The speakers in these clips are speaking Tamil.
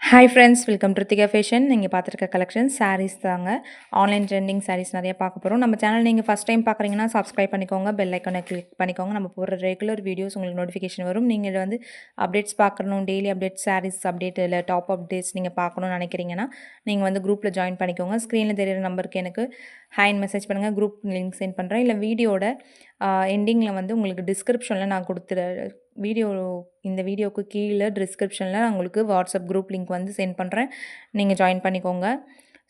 Hi friends, welcome to Rithika fashion. நீங்கள் பார்த்துருக்க கலெக்ஷன் சாரீஸ் தாங்க. ஆன்லைன் ட்ரெண்டிங் சாரீஸ் நிறைய பார்க்க போகிறோம். நம்ம சேனல் நீங்கள் ஃபஸ்ட் டைம் பார்க்குறீங்கன்னா சப்ஸ்கிரைப் பண்ணிக்கோங்க, பெல் ஐக்கானை கிளிக் பண்ணிக்கோங்க. நம்ம போடுற ரெகுலர் வீடியோஸ் உங்களுக்கு நோட்டிஃபிகேஷன் வரும். நீங்கள் வந்து அப்டேட்ஸ் பார்க்கணும், டெய்லி அப்டேட்ஸ், சாரீஸ் அப்டேட் இல்லை டாப் அப்டேட்ஸ் நீங்கள் பார்க்கணும்னு நினைக்கிறீங்கன்னா நீங்கள் வந்து குரூப்பில் ஜாயின் பண்ணிக்கோங்க. ஸ்க்ரீனில் தெரியிற நம்பருக்கு எனக்கு ஹேண்ட் மெசேஜ் பண்ணுங்கள், குரூப் லிங்க் சென்ட் பண்ணுறேன். இல்லை வீடியோட எண்டிங்கில் வந்து உங்களுக்கு டிஸ்கிரிப்ஷனில் நான் இந்த வீடியோவுக்கு கீழே டிஸ்கிரிப்ஷனில் நான் உங்களுக்கு வாட்ஸ்அப் குரூப் லிங்க் வந்து சென்ட் பண்ணுறேன். நீங்கள் ஜாயின் பண்ணிக்கோங்க.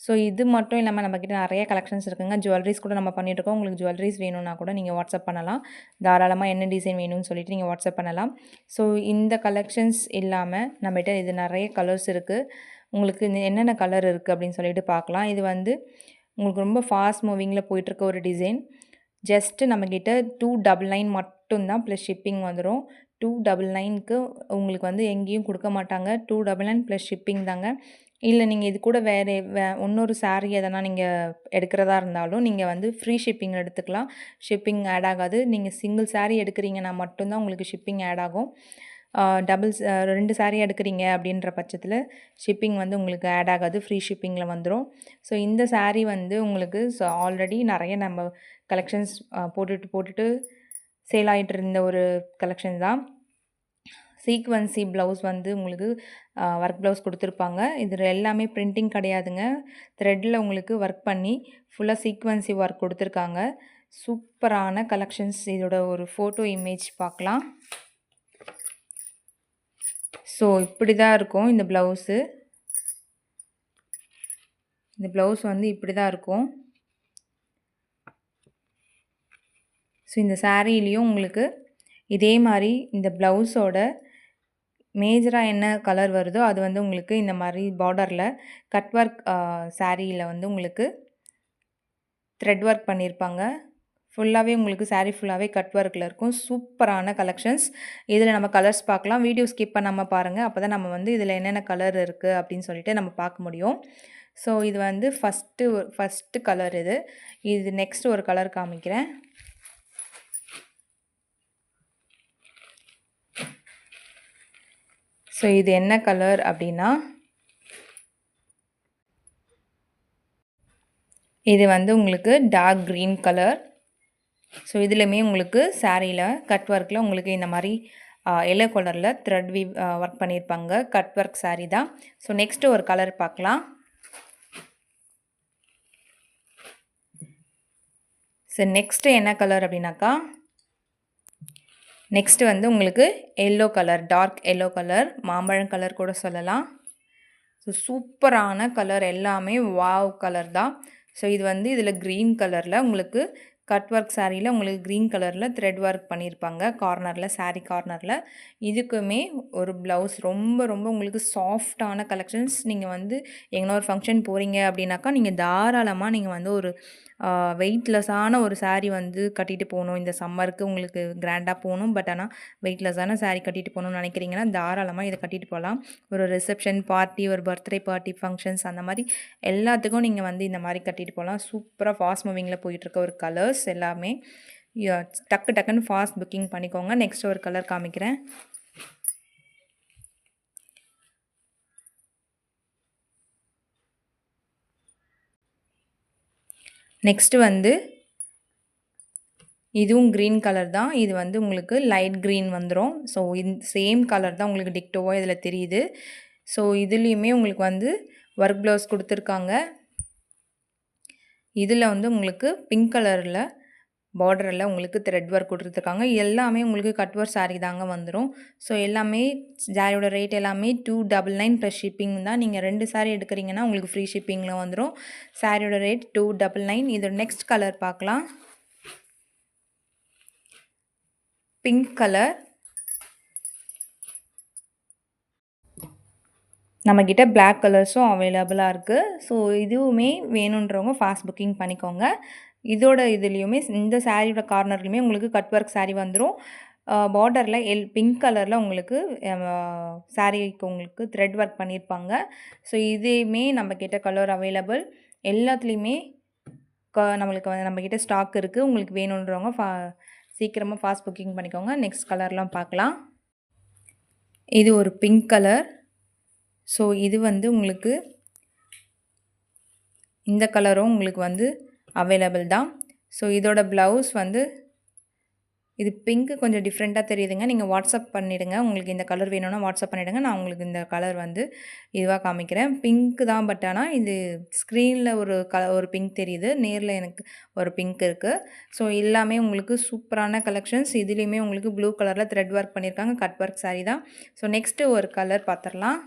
ஸோ இது மட்டும் இல்லாமல் நம்மக்கிட்ட நிறைய கலெக்ஷன்ஸ் இருக்குங்க. ஜுவல்லரிஸ் கூட நம்ம பண்ணிகிட்ருக்கோம். உங்களுக்கு ஜுவல்லரிஸ் வேணும்னா கூட நீங்கள் வாட்ஸ்அப் பண்ணலாம். தாராளமாக என்ன டிசைன் வேணும்னு சொல்லிட்டு நீங்கள் வாட்ஸ்அப் பண்ணலாம். ஸோ இந்த கலெக்ஷன்ஸ் இல்லாமல் நம்மகிட்ட இது நிறைய கலர்ஸ் இருக்குது. உங்களுக்கு என்னென்ன கலர் இருக்குது அப்படின்னு சொல்லிட்டு பார்க்கலாம். இது வந்து உங்களுக்கு ரொம்ப ஃபாஸ்ட் மூவிங்கில் போயிட்டுருக்க ஒரு டிசைன். ஜஸ்ட்டு நம்மக்கிட்ட 299 மட்டும்தான் ப்ளஸ் ஷிப்பிங் வந்துடும். 299க்கு உங்களுக்கு வந்து எங்கேயும் கொடுக்க மாட்டாங்க. 299 ப்ளஸ் ஷிப்பிங் தாங்க. இல்லை நீங்கள் இது கூட இன்னொரு சாரீ எதனா நீங்கள் எடுக்கிறதா இருந்தாலும் நீங்கள் வந்து ஃப்ரீ ஷிப்பிங் எடுத்துக்கலாம். ஷிப்பிங் ஆட் ஆகாது. நீங்கள் சிங்கிள் சாரீ எடுக்கிறீங்கன்னா மட்டும்தான் உங்களுக்கு ஷிப்பிங் ஆட் ஆகும். 2 சாரீ எடுக்கிறீங்க அப்படின்ற பட்சத்தில் ஷிப்பிங் வந்து உங்களுக்கு ஆட் ஆகாது. ஃப்ரீ ஷிப்பிங்கில் வந்துடும். ஸோ இந்த சாரீ வந்து உங்களுக்கு ஆல்ரெடி நிறைய நம்ம கலெக்ஷன்ஸ் போட்டுட்டு சேல் ஆகிட்டு இருந்த ஒரு கலெக்ஷன் தான். சீக்வன்சி ப்ளவுஸ் வந்து உங்களுக்கு ஒர்க் ப்ளவுஸ் கொடுத்துருப்பாங்க. இதில் எல்லாமே பிரிண்டிங் கிடையாதுங்க. த்ரெட்டில் உங்களுக்கு ஒர்க் பண்ணி ஃபுல்லாக சீக்வன்சி ஒர்க் கொடுத்துருக்காங்க. சூப்பரான கலெக்ஷன்ஸ். இதோட ஒரு ஃபோட்டோ இமேஜ் பார்க்கலாம். ஸோ இப்படி தான் இருக்கும் இந்த ப்ளவுஸு. இந்த ப்ளவுஸ் வந்து இப்படி தான் இருக்கும். ஸோ இந்த சாரீலேயும் உங்களுக்கு இதே மாதிரி இந்த ப்ளவுஸோட மேஜராக என்ன கலர் வருதோ அது வந்து உங்களுக்கு இந்த மாதிரி பார்டரில் கட் ஒர்க் சாரியில் வந்து உங்களுக்கு த்ரெட் ஒர்க் பண்ணியிருப்பாங்க. ஃபுல்லாகவே உங்களுக்கு சாரீ ஃபுல்லாகவே கட் ஒர்க்கில் இருக்கும். சூப்பரான கலெக்ஷன்ஸ். இதில் நம்ம கலர்ஸ் பார்க்கலாம். வீடியோ ஸ்கிப் பண்ணாமல் பாருங்கள். அப்போ தான் நம்ம வந்து இதில் என்னென்ன கலர் இருக்குது அப்படின்னு சொல்லிட்டு நம்ம பார்க்க முடியும். ஸோ இது வந்து ஃபஸ்ட்டு கலர். இது நெக்ஸ்ட் ஒரு கலர் காமிக்கிறேன். ஸோ இது என்ன கலர் அப்படின்னா, இது வந்து உங்களுக்கு டார்க் க்ரீன் கலர். ஸோ இதுலையுமே உங்களுக்கு சாரியில் கட் ஒர்க்கில் உங்களுக்கு இந்த மாதிரி எல்லோ கலரில் த்ரெட் ஒர்க் பண்ணியிருப்பாங்க. கட் ஒர்க் சாரீ தான். ஸோ நெக்ஸ்ட்டு ஒரு கலர் பார்க்கலாம். ஸோ நெக்ஸ்ட்டு என்ன கலர் அப்படின்னாக்கா, நெக்ஸ்ட்டு வந்து உங்களுக்கு yellow colour, dark yellow colour, மாம்பழம் கலர் கூட சொல்லலாம். ஸோ சூப்பரான கலர், எல்லாமே வாவ் கலர் தான். ஸோ இது வந்து இதில் க்ரீன் கலரில் உங்களுக்கு கட் ஒர்க் சாரியில் உங்களுக்கு க்ரீன் கலரில் த்ரெட் ஒர்க் பண்ணியிருப்பாங்க கார்னரில், சாரீ கார்னரில். இதுக்குமே ஒரு ப்ளவுஸ் ரொம்ப ரொம்ப உங்களுக்கு சாஃப்டான கலெக்ஷன்ஸ். நீங்கள் வந்து எங்கன்னா ஒரு ஃபங்க்ஷன் போகிறீங்க அப்படின்னாக்கா நீங்கள் தாராளமாக நீங்கள் வந்து ஒரு வெயிட்லெஸ்ஸான ஒரு சாரீ வந்து கட்டிட்டு போகணும். இந்த சம்மருக்கு உங்களுக்கு கிராண்டாக போகணும். பட் ஆனால் வெயிட்லெஸ்ஸான சாரீ கட்டிட்டு போகணும்னு நினைக்கிறீங்கன்னா தாராளமாக இதை கட்டிட்டு போகலாம். ஒரு ரிசப்ஷன் பார்ட்டி, ஒரு பர்த்டே பார்ட்டி, ஃபங்க்ஷன்ஸ் அந்த மாதிரி எல்லாத்துக்கும் நீங்கள் வந்து இந்த மாதிரி கட்டிட்டு போகலாம். சூப்பராக ஃபாஸ்ட் மூவிங்கில் போயிட்டுருக்க ஒரு கலர்ஸ் எல்லாமே. டக்குன்னு ஃபாஸ்ட் புக்கிங் பண்ணிக்கோங்க. நெக்ஸ்ட் ஒரு கலர் காமிக்கிறேன். நெக்ஸ்ட்டு வந்து இதுவும் க்ரீன் கலர் தான். இது வந்து உங்களுக்கு லைட் க்ரீன் வந்துடும். ஸோ சேம் கலர் தான் உங்களுக்கு டிக்டோவாக இதில் தெரியுது. ஸோ இதுலேயுமே உங்களுக்கு வந்து ஒர்க் ப்ளவுஸ் கொடுத்துருக்காங்க. இதில் வந்து உங்களுக்கு பிங்க் கலரில் பார்டரில் உங்களுக்கு த்ரெட் ஒர்க் கொடுத்துருக்காங்க. எல்லாமே உங்களுக்கு கட் ஒர்க் சாரீ தாங்க வந்துடும். ஸோ எல்லாமே சாரியோட ரேட் எல்லாமே 299 ப்ளஸ் ஷிப்பிங் தான். நீங்கள் 2 சாரீ எடுக்கிறீங்கன்னா உங்களுக்கு ஃப்ரீ ஷிப்பிங்கில் வந்துடும். சாரியோட ரேட் 299. இதோட நெக்ஸ்ட் கலர் பார்க்கலாம். Pink colour. நம்மக்கிட்ட பிளாக் கலர்ஸும் அவைலபிளாக இருக்குது. ஸோ இதுவுமே வேணுன்றவங்க ஃபாஸ்ட் புக்கிங் பண்ணிக்கோங்க. இதுலேயுமே இந்த சாரியோட கார்னர்லையுமே உங்களுக்கு கட் ஒர்க் சாரீ வந்துடும். பார்டரில் பிங்க் கலரில் உங்களுக்கு சாரீக்கு உங்களுக்கு த்ரெட் ஒர்க் பண்ணியிருப்பாங்க. ஸோ இதையுமே நம்மக்கிட்ட கலர் அவைலபிள். எல்லாத்துலேயுமே நம்மளுக்கு வந்து நம்மக்கிட்ட ஸ்டாக் இருக்குது. உங்களுக்கு வேணுன்றவங்க சீக்கிரமாக ஃபாஸ்ட் புக்கிங் பண்ணிக்கோங்க. நெக்ஸ்ட் கலர்லாம் பார்க்கலாம். இது ஒரு பிங்க் கலர். ஸோ இது வந்து உங்களுக்கு இந்த கலரும் உங்களுக்கு வந்து அவைலபிள் தான். ஸோ இதோட ப்ளவுஸ் வந்து இது பிங்க் கொஞ்சம் டிஃப்ரெண்ட்டாக தெரியுதுங்க. நீங்கள் வாட்ஸ்அப் பண்ணிவிடுங்க. உங்களுக்கு இந்த கலர் வேணும்னா வாட்ஸ்அப் பண்ணிவிடுங்க. நான் உங்களுக்கு இந்த கலர் வந்து இதுவாக காமிக்கிறேன். பிங்க் தான், பட் ஆனால் இது ஸ்க்ரீனில் ஒரு பிங்க் தெரியுது. நேரில் எனக்கு ஒரு பிங்க் இருக்குது. ஸோ எல்லாமே உங்களுக்கு சூப்பரான கலெக்ஷன்ஸ். இதுலேயுமே உங்களுக்கு ப்ளூ கலரில் த்ரெட் ஒர்க் பண்ணியிருக்காங்க. கட் ஒர்க் சாரீ தான். ஸோ நெக்ஸ்ட்டு ஒரு கலர் பார்த்துடலாம்.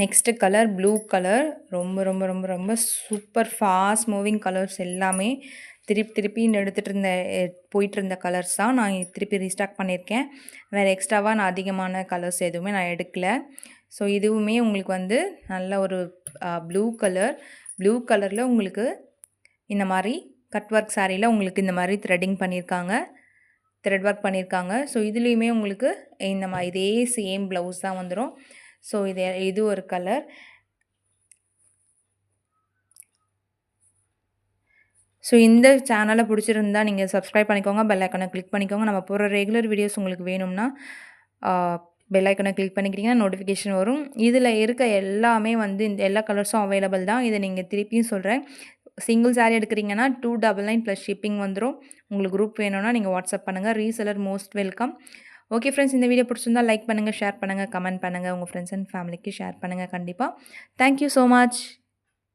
Next colour blue colour. ரொம்ப ரொம்ப ரொம்ப ரொம்ப சூப்பர் ஃபாஸ்ட் மூவிங் கலர்ஸ் எல்லாமே. திருப்பி போயிட்டு இருந்த கலர்ஸ் தான் நான் திருப்பி ரீஸ்டாக் பண்ணியிருக்கேன். வேறு எக்ஸ்ட்ராவாக நான் அதிகமான கலர்ஸ் எதுவுமே நான் எடுக்கல. ஸோ இதுவுமே உங்களுக்கு வந்து நல்ல ஒரு ப்ளூ கலர். ப்ளூ கலரில் உங்களுக்கு இந்த மாதிரி கட் ஒர்க் சாரியில் உங்களுக்கு இந்த மாதிரி த்ரெட் ஒர்க் பண்ணியிருக்காங்க. ஸோ இதுலேயுமே உங்களுக்கு இந்த மாதிரி இதே சேம் ப்ளவுஸ் தான் வந்துடும். ஸோ இது ஒரு கலர். ஸோ இந்த சேனலை பிடிச்சிருந்தா நீங்கள் சப்ஸ்கிரைப் பண்ணிக்கோங்க. பெல் ஐக்கானை கிளிக் பண்ணிக்கோங்க. நம்ம போகிற ரெகுலர் வீடியோஸ் உங்களுக்கு வேணும்னா பெல் ஐக்கானை கிளிக் பண்ணிக்கிட்டிங்கன்னா நோட்டிஃபிகேஷன் வரும். இதில் இருக்க எல்லாமே வந்து இந்த எல்லா கலர்ஸும் அவைலபிள் தான். இதை நீங்கள் திருப்பியும் சொல்கிறேன். சிங்கிள் சாரீ எடுக்கிறீங்கன்னா 299 ப்ளஸ் ஷிப்பிங் வந்துடும். உங்களுக்கு குரூப் வேணும்னா நீங்கள் வாட்ஸ்அப் பண்ணுங்கள். Reseller most welcome. Okay friends, இந்த வீடியோ பிடிச்சிருந்தா லைக் பண்ணுங்கள், ஷேர் பண்ணுங்கள், கமெண்ட் பண்ணுங்கள். உங்கள் ஃப்ரெண்ட்ஸ் அண்ட் ஃபேமிலிக்கு ஷேர் பண்ணுங்கள் கண்டிப்பாக. Thank you so much.